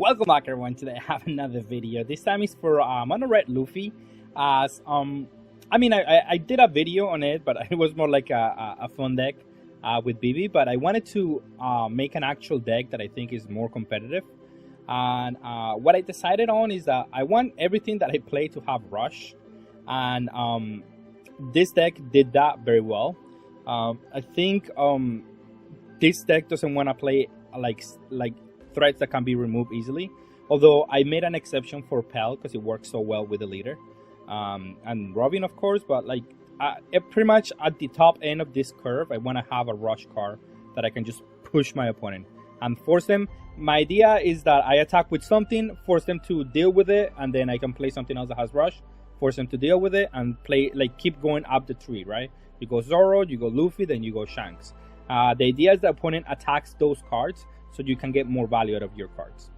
Welcome back everyone. Today I have another video. This time is for Mono Red Luffy. As I did a video on it, but it was more like a fun deck with BB. But I wanted to make an actual deck that I think is more competitive. And what I decided on is that I want everything that I play to have rush, and this deck did that very well. I think this deck doesn't want to play like threats that can be removed easily, although I made an exception for Pell because it works so well with the leader, and Robin of course. But like pretty much at the top end of this curve, I want to have a rush card that I can just push my opponent and force them. My idea is that I attack with something, force them to deal with it, and then I can play something else that has rush, force them to deal with it, and play like keep going up the tree, right? You go Zoro, you go Luffy, then you go Shanks. The idea is the opponent attacks those cards so you can get more value out of your cards.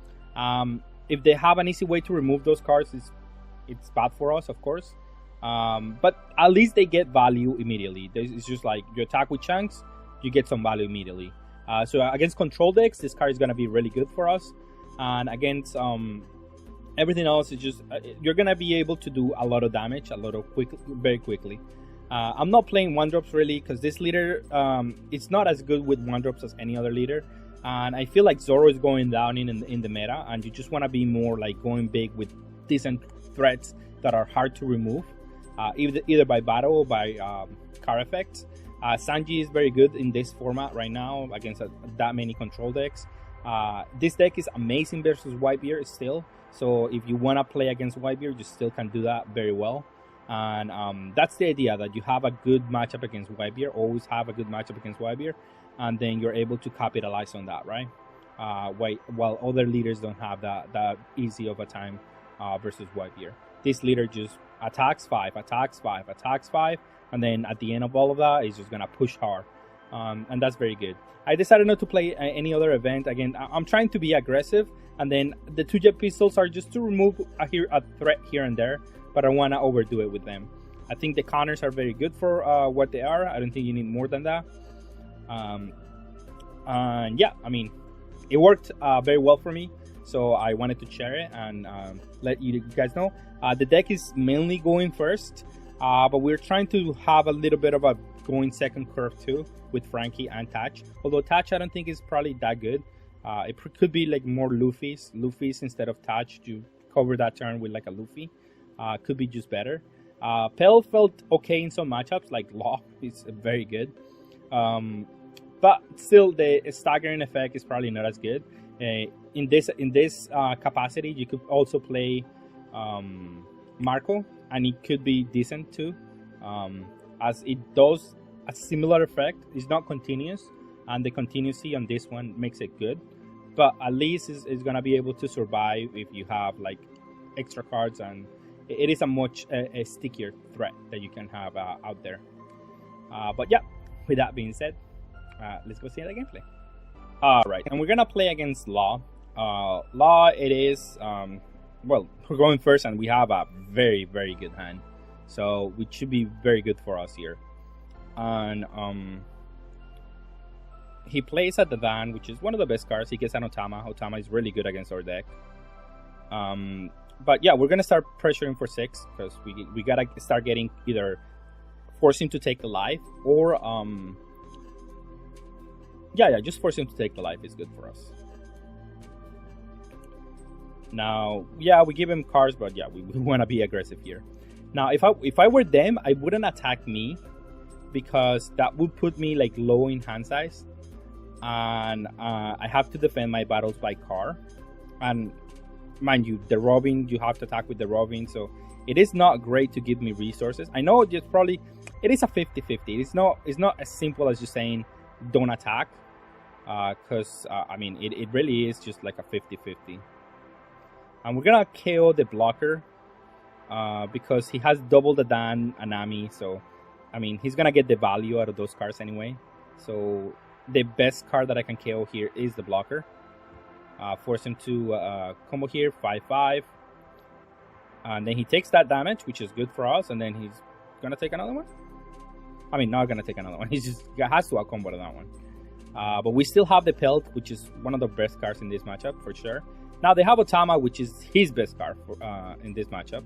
If they have an easy way to remove those cards, it's bad for us, of course. But at least they get value immediately. It's just like you attack with Shanks, you get some value immediately. So against control decks, this card is going to be really good for us. And against everything else, is just you're going to be able to do a lot of damage, very quickly. I'm not playing 1-drops really because this leader, it's not as good with 1-drops as any other leader. And I feel like Zoro is going down in the meta, and you just want to be more like going big with decent threats that are hard to remove, either by battle or by card effects. Sanji is very good in this format right now against that many control decks. This deck is amazing versus Whitebeard still, so if you want to play against Whitebeard, you still can do that very well. And that's the idea, that you have a good matchup against Whitebeard, always have a good matchup against Whitebeard, and then you're able to capitalize on that, right? While other leaders don't have that easy of a time versus Whitebeard. This leader just attacks 5, and then at the end of all of that, he's just gonna push hard, and that's very good. I decided not to play any other event. Again, I'm trying to be aggressive, and then the 2 jet pistols are just to remove a threat here and there, but I don't want to overdo it with them. I think the counters are very good for what they are. I don't think you need more than that. And yeah, I mean, it worked very well for me, so I wanted to share it and let you guys know. The deck is mainly going first, but we're trying to have a little bit of a going second curve too with Frankie and Tatch. Although Tatch I don't think is probably that good. It could be like more Luffy's instead of Tatch to cover that turn with like a Luffy. Could be just better. Pell felt okay in some matchups, like Law is very good. But still, the staggering effect is probably not as good. In this capacity, you could also play Marco, and it could be decent too, as it does a similar effect. It's not continuous, and the continuity on this one makes it good. But at least it's gonna be able to survive if you have like extra cards, and it is a much stickier threat that you can have out there. But yeah, with that being said, let's go see the gameplay. Alright, and we're gonna play against Law. Law, it is, well, we're going first, and we have a very, very good hand. So, it should be very good for us here. And, he plays at the van, which is one of the best cards. He gets an Otama. Otama is really good against our deck. But yeah, we're gonna start pressuring for 6, because we gotta start getting either force him to take the life, or, yeah, just force him to take the life is good for us. Now, yeah, we give him cards, but yeah, we want to be aggressive here. Now, if I were them, I wouldn't attack me, because that would put me like low in hand size, and I have to defend my battles by car. And mind you, the Robin, you have to attack with the Robin, so it is not great to give me resources. I know it is a 50-50. It's not as simple as just saying don't attack, because I mean it really is just like a 50-50. And we're gonna KO the blocker because he has double the Dan Anami, so I mean he's gonna get the value out of those cards anyway. So the best card that I can KO here is the blocker. Force him to combo here 5-5, and then he takes that damage, which is good for us, and then he's gonna take another one. I mean, not gonna take another one. He just has to combo that one. But we still have the Pelt, which is one of the best cards in this matchup for sure. Now they have Otama, which is his best card for, in this matchup.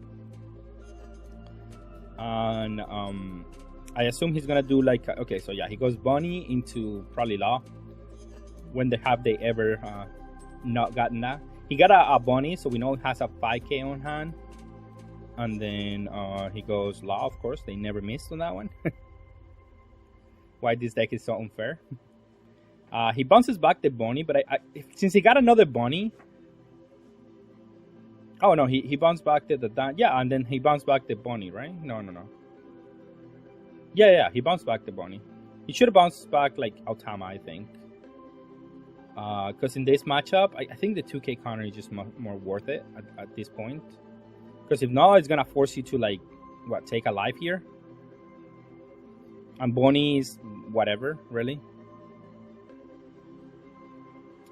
And I assume he's gonna do like, okay, so yeah, he goes Bunny into probably Law. When have they ever not gotten that? He got a Bunny, so we know he has a 5k on hand. And then he goes Law, of course. They never missed on that one. Why this deck is so unfair. He bounces back the Bunny, but since he got another Bunny... Oh, no, he bounced back the Dan. Yeah, and then he bounced back the Bunny, right? No. Yeah, he bounced back the Bunny. He should have bounced back, like, Otama, I think. Because in this matchup, I think the 2k counter is just more worth it at this point. Because if not, it's going to force you to, like, what, take a life here? And Bunny is whatever, really.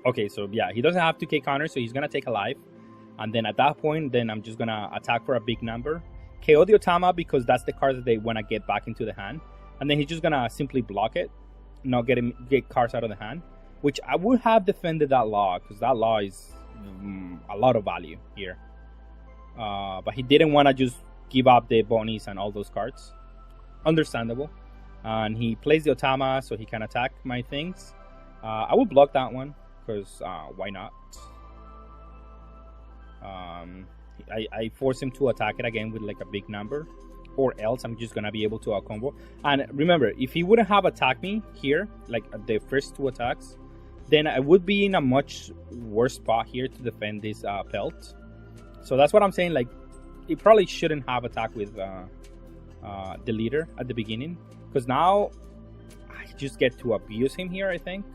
Okay, so yeah, he doesn't have 2k counter, so he's going to take a life. And then at that point, then I'm just going to attack for a big number. KO the Otama because that's the card that they want to get back into the hand. And then he's just going to simply block it. Not get cards out of the hand. Which I would have defended that Law. Because that Law is a lot of value here. But he didn't want to just give up the Bunnies and all those cards. Understandable. And he plays the Otama so he can attack my things. I would block that one. Because why not? I force him to attack it again with like a big number, or else I'm just gonna be able to out-combo. And remember, if he wouldn't have attacked me here, like the first 2 attacks, then I would be in a much worse spot here to defend this pelt. So that's what I'm saying, like, he probably shouldn't have attacked with the leader at the beginning, because now I just get to abuse him here, I think.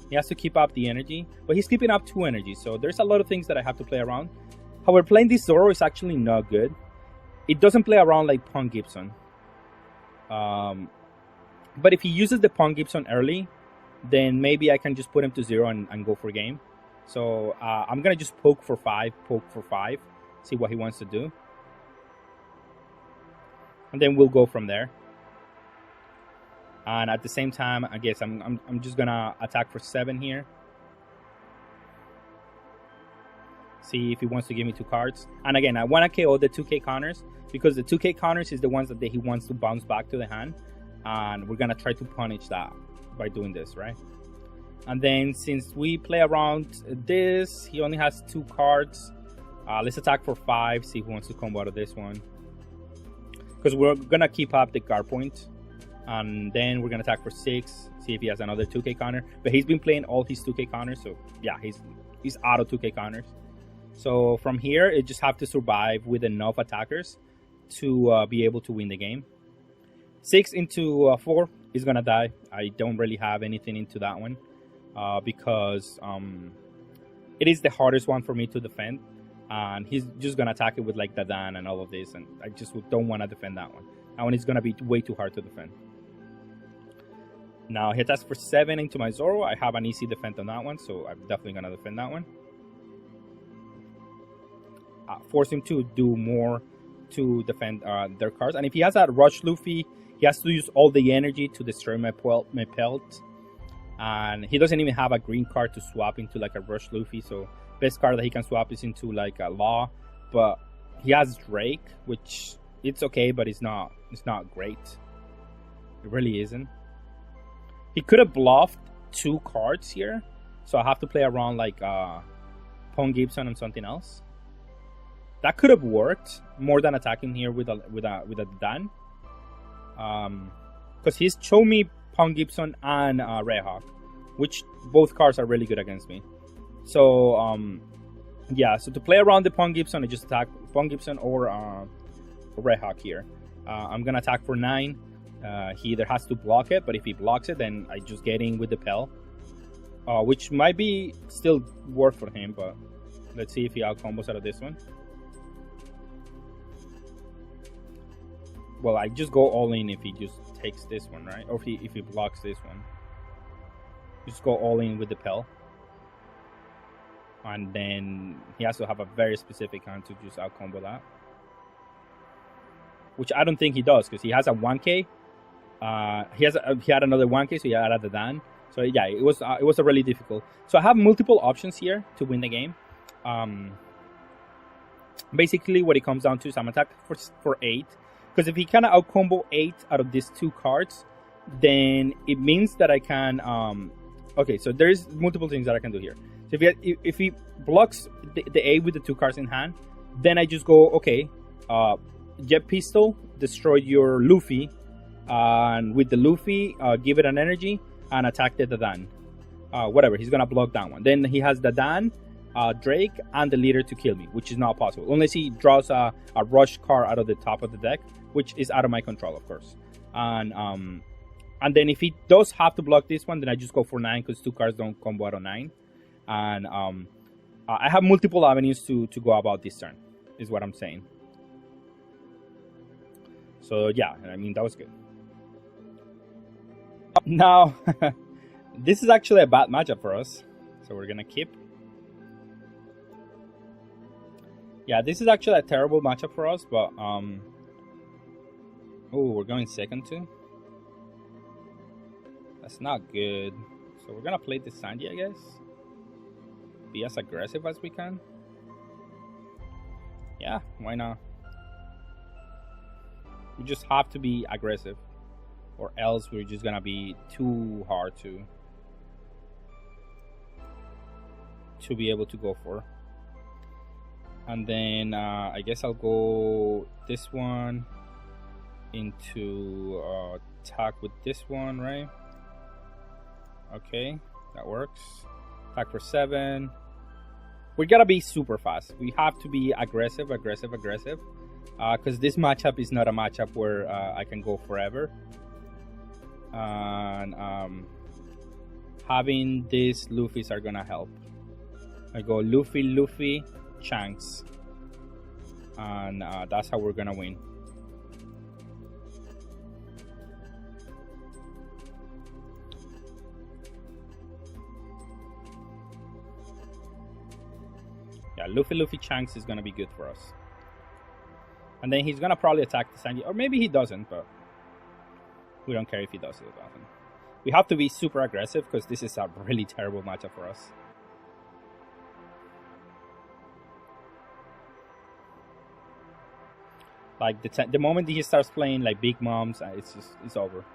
He has to keep up the energy, but he's keeping up 2 energy, so there's a lot of things that I have to play around. However, playing this Zoro is actually not good. It doesn't play around like Pong Gibson. But if he uses the Pong Gibson early, then maybe I can just put him to 0 and go for game. So I'm going to just poke for 5, see what he wants to do. And then we'll go from there. And at the same time, I guess I'm just gonna attack for 7 here. See if he wants to give me 2 cards. And again, I want to KO the 2k counters, because the 2k counters is the ones that he wants to bounce back to the hand. And we're gonna try to punish that by doing this, right? And then since we play around this, he only has 2 cards. Let's attack for 5, see if he wants to combo out of this one. Because we're gonna keep up the guard point. And then we're going to attack for 6. See if he has another 2k counter. But he's been playing all his 2k counters. So yeah, he's out of 2k counters. So from here, it just have to survive with enough attackers to be able to win the game. 6 into 4 is going to die. I don't really have anything into that one. Because it is the hardest one for me to defend. And he's just going to attack it with like the Dan and all of this. And I just don't want to defend that one. That one is going to be way too hard to defend. Now he attacks for 7 into my Zoro. I have an easy defense on that one, so I'm definitely going to defend that one. Force him to do more to defend their cards. And if he has that Rush Luffy, he has to use all the energy to destroy my pelt. And he doesn't even have a green card to swap into like a Rush Luffy, so best card that he can swap is into like a Law. But he has Drake, which it's okay, but it's not great. It really isn't. He could have bluffed 2 cards here, so I have to play around like Pong Gibson and something else. That could have worked more than attacking here with a Dan. Because he's shown me Pong Gibson and Red Hawk, which both cards are really good against me. So yeah, so to play around the Pong Gibson, I just attack Pong Gibson or Red Hawk here. I'm gonna attack for 9. He either has to block it, but if he blocks it, then I just get in with the Pel, which might be still work for him. But let's see if he out combos out of this one. Well, I just go all in if he just takes this one, right? Or if he blocks this one, just go all in with the Pel, and then he has to have a very specific hand to just out combo that. Which I don't think he does, because he has a 1k. He had another 1k, so he added the Dan. So yeah, it was a really difficult. So I have multiple options here to win the game. basically what it comes down to is I'm attacking for 8, because if he kind of out combo 8 out of these 2 cards, then it means that I can okay, so there's multiple things that I can do here. So if he blocks the 8 with the 2 cards in hand, then I just go, okay, Jet Pistol, destroy your Luffy, and with the Luffy, give it an energy and attack the Dan. Whatever, he's gonna block that one. Then he has the Dan, Drake, and the leader to kill me, which is not possible unless he draws a rush card out of the top of the deck, which is out of my control, of course. And then if he does have to block this one, then I just go for 9 because 2 cards don't combo out of 9. And I have multiple avenues to go about this turn, is what I'm saying. So yeah, I mean, that was good. Now, this is actually a bad matchup for us, so we're gonna keep. Yeah, this is actually a terrible matchup for us, but oh, we're going second too. That's not good. So we're gonna play this Sandy, I guess. Be as aggressive as we can. Yeah, why not? We just have to be aggressive, or else we're just gonna be too hard to be able to go for. And then I guess I'll go this one into attack with this one, right? Okay, that works. Attack for 7. We gotta be super fast. We have to be aggressive. Because this matchup is not a matchup where I can go forever. And having these Luffys are gonna help. I go Luffy, Shanks. And that's how we're gonna win. Yeah, Luffy, Shanks is gonna be good for us. And then he's gonna probably attack the Sanji, or maybe he doesn't, but we don't care if he does it or doesn't. We have to be super aggressive because this is a really terrible matchup for us. Like the moment he starts playing like big moms, it's over.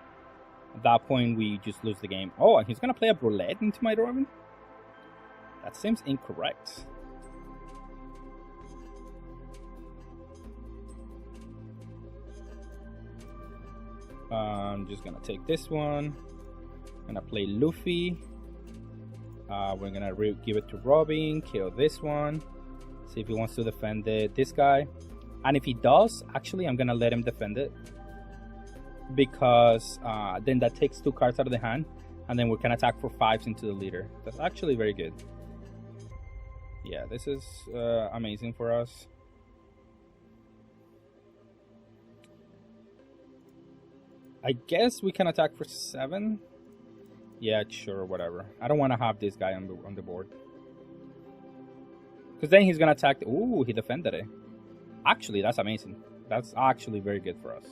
At that point, we just lose the game. Oh, and he's gonna play a roulette into my Robin? That seems incorrect. I'm just gonna take this one. I'm gonna play Luffy. We're gonna give it to Robin, kill this one. See if he wants to defend this guy. And if he does, actually, I'm gonna let him defend it. Because then that takes 2 cards out of the hand. And then we can attack for 5s into the leader. That's actually very good. Yeah, this is amazing for us. I guess we can attack for 7. Yeah, sure, whatever. I don't want to have this guy on the board. Because then he's going to attack. Ooh, he defended it. Actually, that's amazing. That's actually very good for us.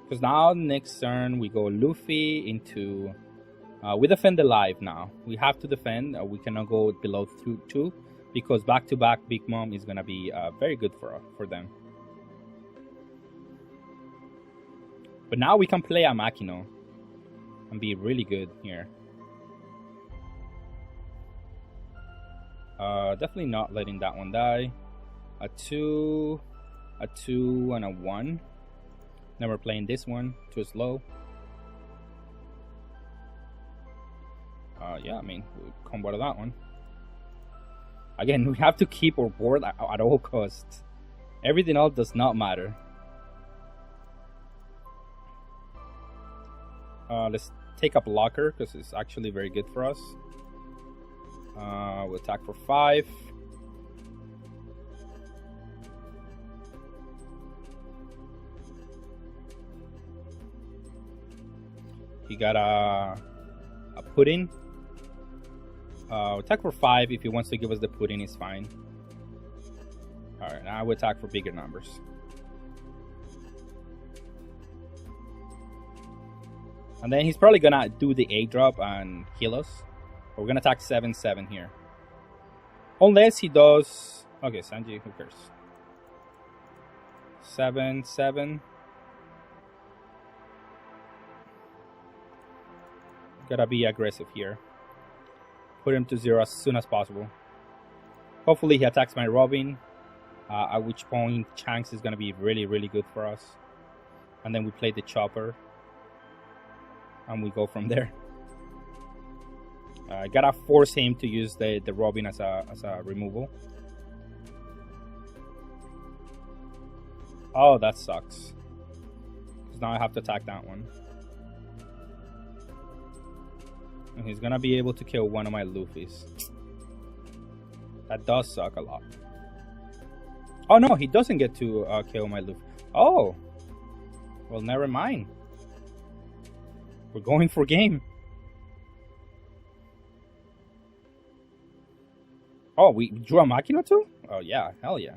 Because now, next turn, we go Luffy into... we defend the live now. We have to defend. We cannot go below 2. Because back-to-back Big Mom is going to be very good for them. But now we can play a Makino and be really good here. Definitely not letting that one die. A 2, and a 1. Never playing this one, too slow. Yeah, I mean, we'll combo out of that one. Again, we have to keep our board at all costs. Everything else does not matter. Let's take a blocker because it's actually very good for us. We'll attack for 5. He got a pudding. Attack for 5. If he wants to give us the pudding, it's fine. Alright, now we attack for bigger numbers. And then he's probably gonna do the 8 drop and heal us. But we're gonna attack 7/7 here. Unless he does... Okay, Sanji, who cares? 7, 7. Gotta be aggressive here. Put him to 0 as soon as possible. Hopefully he attacks my Robin. At which point Shanks is gonna be really, really good for us. And then we play the Chopper. And we go from there. Gotta force him to use the Robin as a removal. Oh, that sucks. Because now I have to attack that one. And he's gonna be able to kill one of my Luffys. That does suck a lot. Oh no, he doesn't get to kill my Luffy. Oh! Well, never mind. We're going for game. Oh, we drew a Machina too? Oh yeah, hell yeah.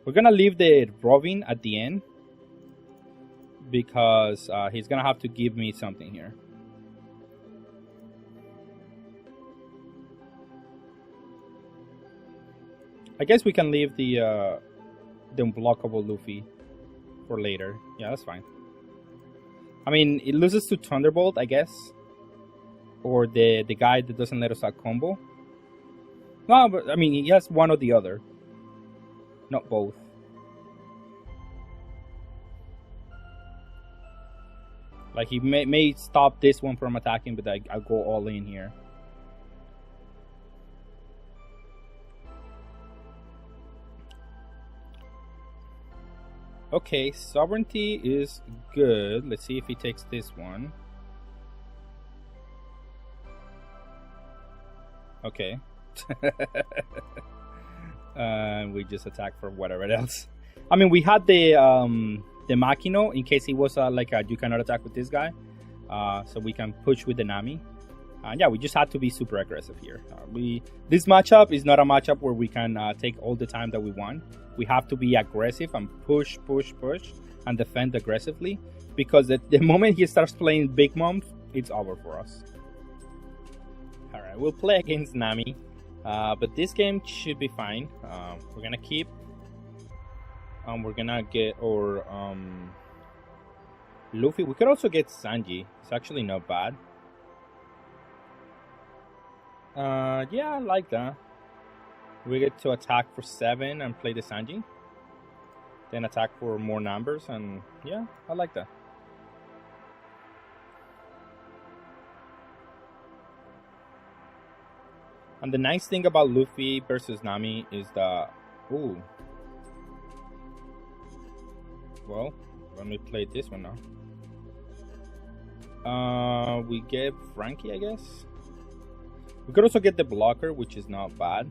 We're gonna leave the Robin at the end. Because he's gonna have to give me something here. I guess we can leave the unblockable Luffy for later. Yeah, that's fine. I mean, it loses to Thunderbolt, I guess. Or the guy that doesn't let us out combo. No, but I mean, he has one or the other. Not both. Like, he may stop this one from attacking, but I'll go all in here. Okay, Sovereignty is good. Let's see if he takes this one. Okay. We just attack for whatever else. I mean, we had the Machino in case he was like you cannot attack with this guy. So we can push with the Nami. Yeah, we just had to be super aggressive here. This matchup is not a matchup where we can take all the time that we want. We have to be aggressive and push, and defend aggressively. Because the moment he starts playing Big Mom, it's over for us. Alright, we'll play against Nami. But this game should be fine. We're gonna keep. We're gonna get our Luffy. We could also get Sanji. It's actually not bad. Yeah, I like that. We get to attack for 7 and play the Sanji. Then attack for more numbers, and yeah, I like that. And the nice thing about Luffy versus Nami is that... Ooh. Well, let me play this one now. We get Frankie, I guess. We could also get the blocker, which is not bad.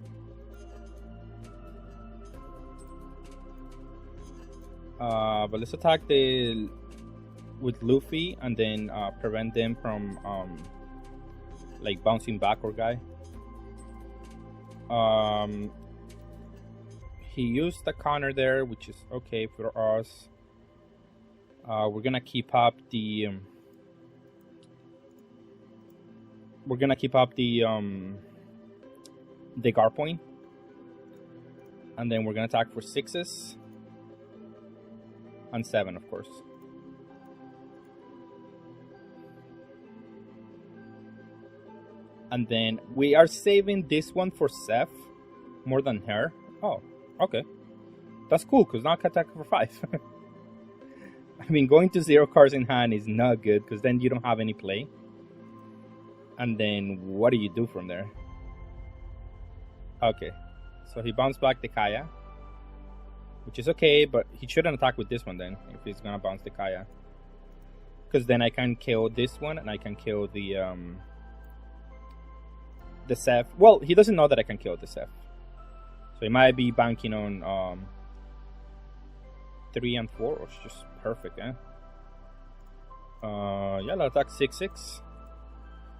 But let's attack with Luffy and then prevent them from like bouncing back or guy. He used the counter there, which is okay for us. We're gonna keep up the guard point, and then we're gonna attack for 6s and 7, of course. And then we are saving this one for Seth more than her. Oh, okay. That's cool, because now I can attack for 5. I mean, going to 0 cards in hand is not good, because then you don't have any play. And then, what do you do from there? Okay. So he bounced back the Kaya. Which is okay, but he shouldn't attack with this one then, if he's gonna bounce the Kaya. Because then I can kill this one, and I can kill the Seth. Well, he doesn't know that I can kill the Seth. So he might be banking on 3 and 4, which is just perfect, eh? Yeah, let's attack 6/6.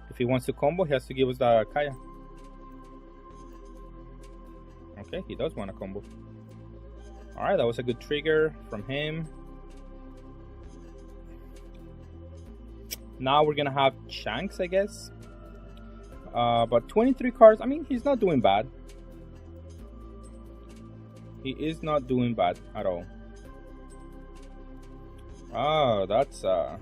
If he wants to combo, he has to give us the Kaya. Okay, he does want a combo. Alright, that was a good trigger from him. Now we're gonna have Shanks, I guess. But 23 cards, I mean, he's not doing bad. He is not doing bad at all. Oh, that's a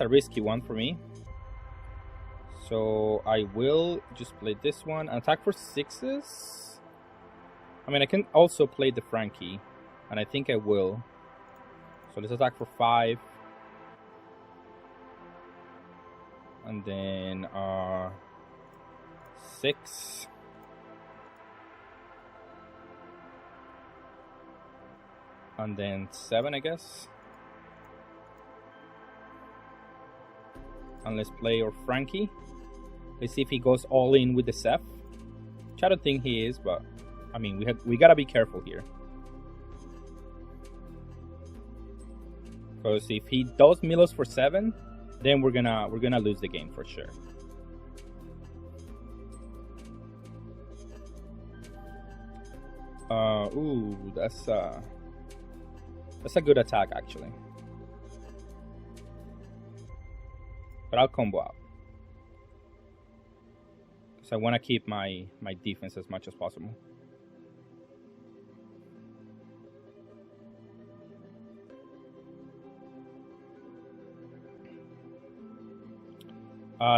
risky one for me. So I will just play this one. Attack for 6s. I mean, I can also play the Frankie, and I think I will. So let's attack for 5. And then 6. And then 7, I guess. And let's play our Frankie. Let's see if he goes all in with the Seth. Which I don't think he is, but I mean, we gotta be careful here. Because if he does mill us for 7, then we're gonna lose the game for sure. Ooh, that's a good attack actually. But I'll combo out. Because I want to keep my defense as much as possible.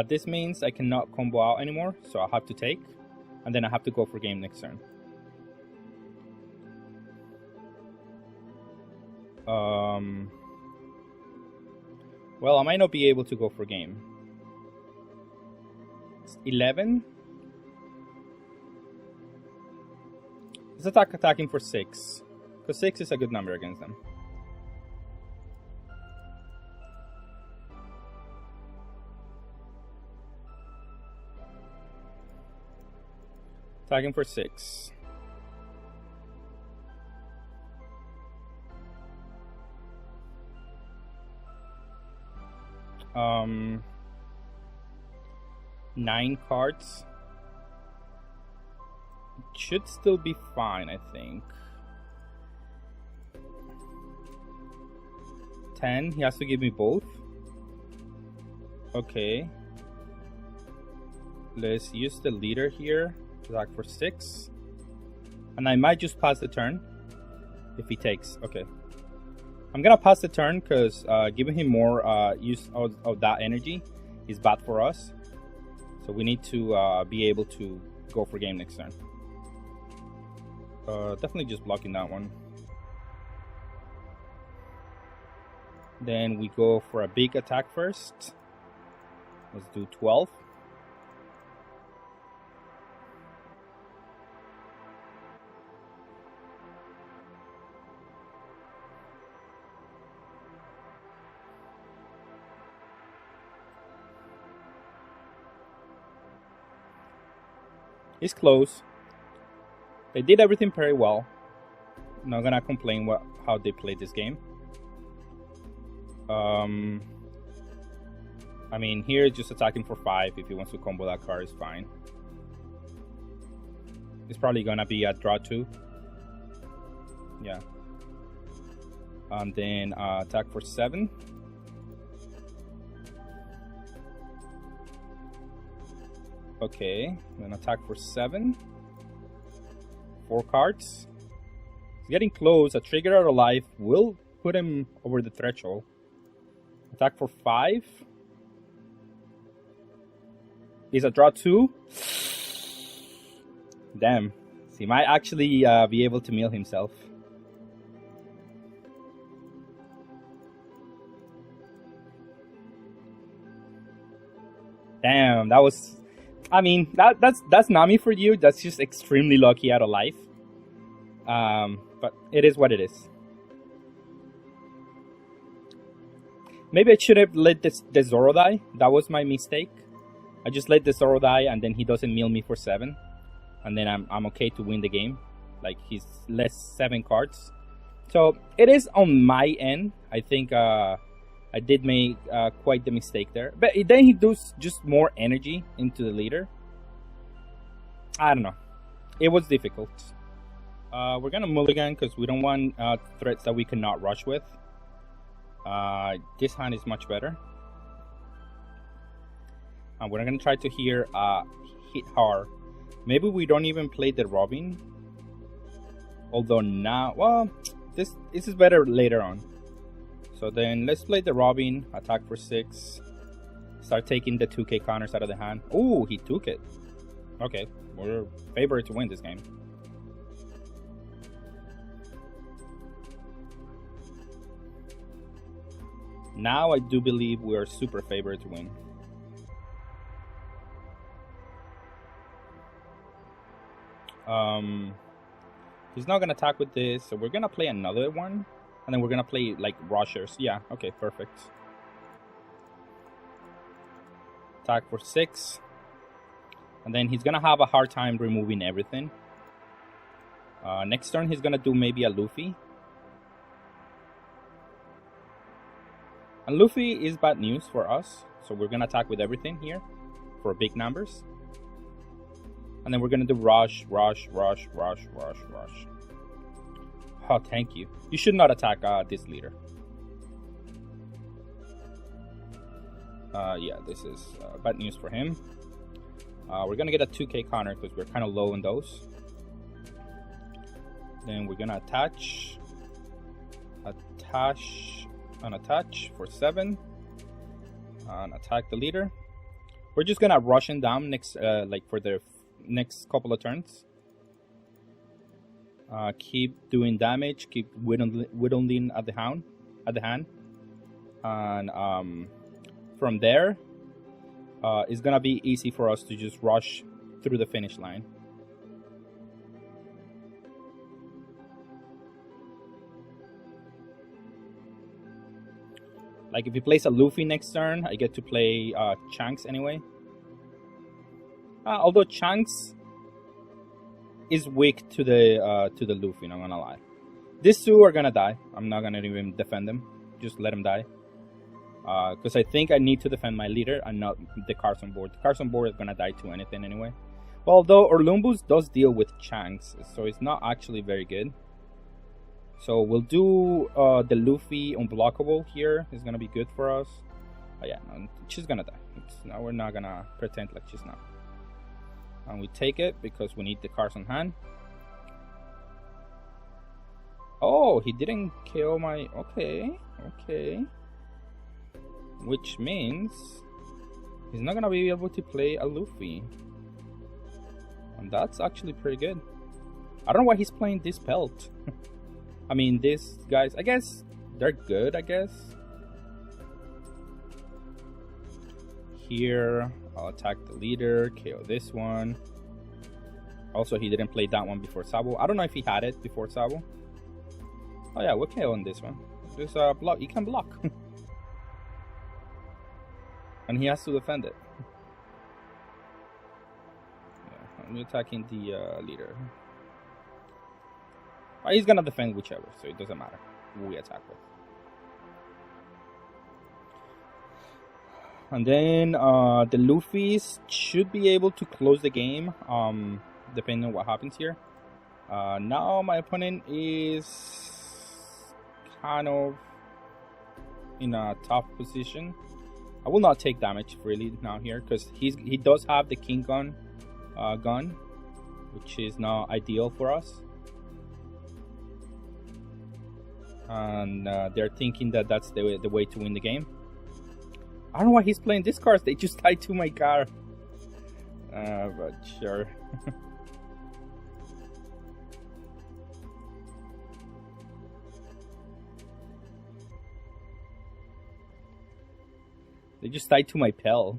This means I cannot combo out anymore, so I'll have to take. And then I have to go for game next turn. Well, I might not be able to go for game. It's 11. Let's attacking for 6. Because 6 is a good number against them. Attacking for 6. Um, 9 cards. It should still be fine, I think. 10. He has to give me both. Okay. Let's use the leader here. Attack for 6. And I might just pass the turn if he takes. Okay. I'm gonna pass the turn because giving him more use of that energy is bad for us. So we need to be able to go for game next turn. Definitely just blocking that one. Then we go for a big attack first. Let's do 12. It's close. They did everything very well. Not gonna complain how they played this game. I mean, here just attacking for 5. If he wants to combo that card, is fine. It's probably gonna be a draw 2. Yeah. And then attack for 7. Okay, I'm gonna attack for 7. 4 cards. He's getting close. A trigger out of life will put him over the threshold. Attack for 5. Is a draw 2. Damn. So he might actually be able to mill himself. Damn, that was... I mean, that's Nami for you. That's just extremely lucky out of life. But it is what it is. Maybe I should have let the Zoro die. That was my mistake. I just let the Zoro die and then he doesn't mill me for 7. And then I'm okay to win the game. Like, he's less 7 cards. So, it is on my end. I think I did make quite the mistake there. But then he does just more energy into the leader. I don't know. It was difficult. We're gonna mulligan because we don't want threats that we cannot rush with. This hand is much better. And we're gonna try to hit hard Maybe we don't even play the Robin. Although now, well, this is better later on. So then let's play the Robin, attack for 6. Start taking the 2k counters out of the hand. Oh, he took it. Okay, we're favored to win this game. Now I do believe we are super favored to win. He's not gonna attack with this, so we're gonna play another one, and then we're gonna play like rushers. Yeah, okay, perfect. Attack for 6, and then he's gonna have a hard time removing everything. Next turn he's gonna do maybe a Luffy. And Luffy is bad news for us, so we're gonna attack with everything here for big numbers. And then we're gonna do rush, rush, rush, rush, rush, rush. Oh, thank you. You should not attack this leader. Yeah, this is bad news for him. We're gonna get a 2k counter because we're kind of low on those. Then we're gonna attach, and attach for 7, and attack the leader. We're just gonna rush him down next, like for the next couple of turns. Keep doing damage, keep whittling at the hand, and from there, it's gonna be easy for us to just rush through the finish line. Like if he plays a Luffy next turn, I get to play Shanks anyway. Although Shanks is weak to the Luffy, not gonna lie. These two are gonna die. I'm not gonna even defend them. Just let them die. Because I think I need to defend my leader and not the cars on board. The cars on board is gonna die to anything anyway. Well, although Orlumbus does deal with Shanks, so it's not actually very good. So we'll do the Luffy unblockable here. It's gonna be good for us. Oh yeah, no, she's gonna die. No, we're not gonna pretend like she's not. And we take it because we need the cars on hand. Oh, he didn't kill my... Okay, okay. Which means he's not gonna be able to play a Luffy. And that's actually pretty good. I don't know why he's playing this pelt. I mean, these guys, I guess they're good, I guess. Here, I'll attack the leader, KO this one. Also, he didn't play that one before Sabo. I don't know if he had it before Sabo. Oh yeah, we're KO on this one. There's a block, he can block. And he has to defend it. Yeah, I'm attacking the leader. He's gonna defend whichever, so it doesn't matter who we attack with. And then the Luffys should be able to close the game, depending on what happens here. Now my opponent is kind of in a tough position. I will not take damage really now here because he does have the King gun, which is not ideal for us. And they're thinking that that's the way to win the game. I don't know why he's playing these cards. They just tied to my car. But sure. They just tied to my Pel.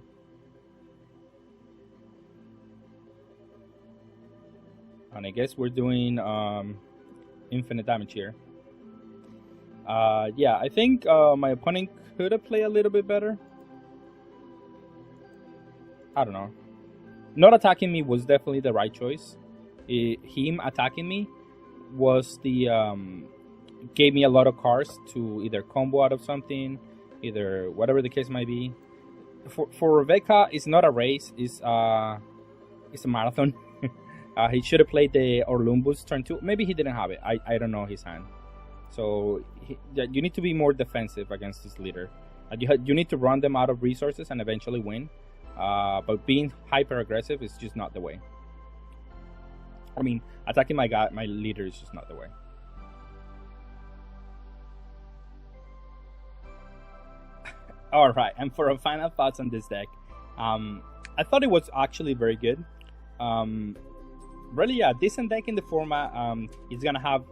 And I guess we're doing infinite damage here. Yeah, I think my opponent could have played a little bit better. I don't know. Not attacking me was definitely the right choice. Him attacking me was the gave me a lot of cards to either combo out of something, either whatever the case might be. For Rebecca, it's not a race. It's a marathon. He should have played the Orlumbus turn 2. Maybe he didn't have it. I don't know his hand. So you need to be more defensive against this leader. You need to run them out of resources and eventually win. But being hyper aggressive is just not the way. I mean, attacking my leader is just not the way. All right, and for our final thoughts on this deck, I thought it was actually very good. Really a decent deck in the format. It's gonna have,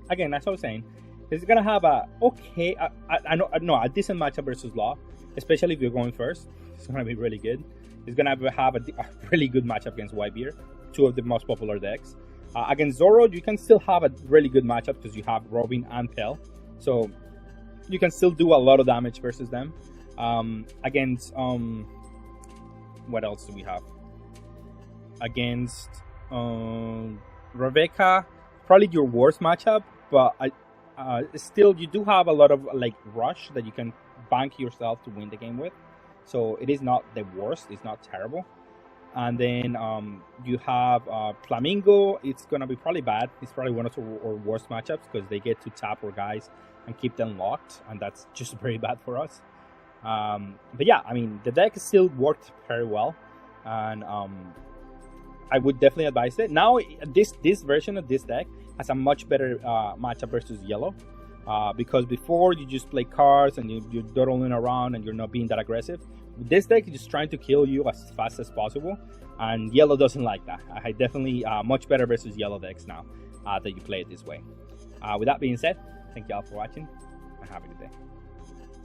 again, as I was saying, it's gonna have a okay, a decent matchup versus Law, especially if you're going first. It's gonna be really good. It's gonna have a really good matchup against Whitebeard, two of the most popular decks. Against Zoro, you can still have a really good matchup because you have Robin and Pell, so you can still do a lot of damage versus them. Against what else do we have? Against Rebecca, probably your worst matchup, but still you do have a lot of like rush that you can bank yourself to win the game with. So it is not the worst, it's not terrible. And then you have Flamingo. It's gonna be probably bad. It's probably one of our worst matchups because they get to tap our guys and keep them locked, and that's just very bad for us. But yeah, I mean, the deck still worked very well, and I would definitely advise it. Now, this version of this deck has a much better matchup versus Yellow, because before you just play cards and you're dawdling around and you're not being that aggressive. This deck is just trying to kill you as fast as possible, and Yellow doesn't like that. I definitely much better versus Yellow decks now that you play it this way. With that being said, thank you all for watching, and have a good day.